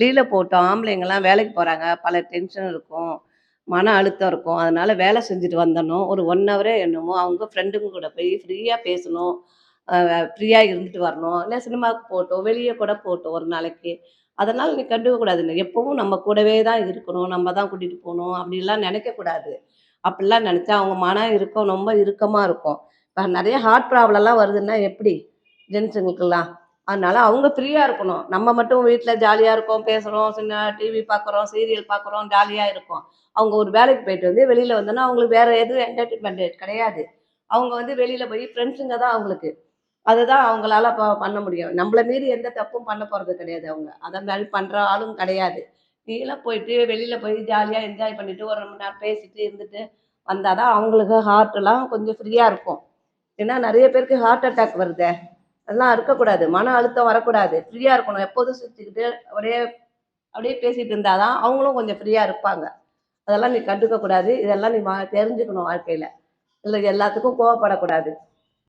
வெளியில போட்டோம். ஆம்பளைங்கலாம் வேலைக்கு போறாங்க. பல டென்ஷன் இருக்கும். மன அழுத்தம் இருக்கும். அதனால வேலை செஞ்சுட்டு வந்தரணும். ஒரு 1 ஹவரே என்னமோ அவங்க ஃப்ரெண்டுங்க கூட போய் ஃப்ரீயா பேசணும். ஃப்ரீயா இருந்துட்டு வரணும். இல்ல சினிமாவுக்கு போட்டோம், வெளிய கூட போட்டோம் ஒரு நாளைக்கு. அதனால நீ கண்டுக்க கூடாதுல்ல. எப்பவும் நம்ம கூடவே தான் இருக்கணும். நம்ம தான் கூட்டிட்டு போணும். அப்படிலாம் நெனைக்கக்கூடாது. அப்படிலாம் நெனச்சா அவங்க மன இறுக்கம் ரொம்ப இறுக்கமா இருக்கும். இப்ப நெறைய ஹார்ட் ப்ராப்ளம்லாம் வருதுன்னா எப்படி? ஜென்ஸுங்களுக்கெல்லாம். அதனால அவங்க ஃப்ரீயா இருக்கணும். நம்ம மட்டும் வீட்ல ஜாலியா இருக்கோம், பேசுறோம், சின்ன டிவி பார்க்குறோம், சீரியல் பார்க்குறோம், ஜாலியா இருக்கோம். அவங்க ஒரு வேலைக்கு போயிட்டு வந்து வெளியில வந்தோனே அவங்களுக்கு வேற எதுவும் என்டர்டெயின்மென்ட் கிடையாது. அவங்க வந்து வெளியில போய் ஃப்ரெண்ட்ஸுங்க தான் அவங்களுக்கு. அதுதான் அவங்களால பண்ண முடியும். நம்மள மீறி எந்த தப்பும் பண்ண போறது கிடையாது அவங்க. அத மாரி பண்ற ஆளும் கிடையாது. நீலாம் போயிட்டு வெளியில போய் ஜாலியா என்ஜாய் பண்ணிட்டு ஒரு 1 மணி நேரம் பேசிட்டு இருந்துட்டு வந்தா தான் அவங்களுக்கு ஹார்ட்லாம் கொஞ்சம் ஃப்ரீயா இருக்கும். ஏன்னா நெறைய பேருக்கு ஹார்ட் அட்டாக் வருதே! அதெல்லாம் இருக்கக்கூடாது. மன அழுத்தம் வரக்கூடாது. ஃப்ரீயா இருக்கணும். எப்போதும் சிரிச்சுக்கிட்டு ஒரே அப்படியே பேசிட்டு இருந்தா தான் அவங்களும் கொஞ்சம் ஃப்ரீயா இருப்பாங்க. அதெல்லாம் நீ கண்டுக்க கூடாது. இதெல்லாம் நீ தெரிஞ்சுக்கணும் வாழ்க்கையில. இல்ல எல்லாத்துக்கும் கோவப்படக்கூடாது.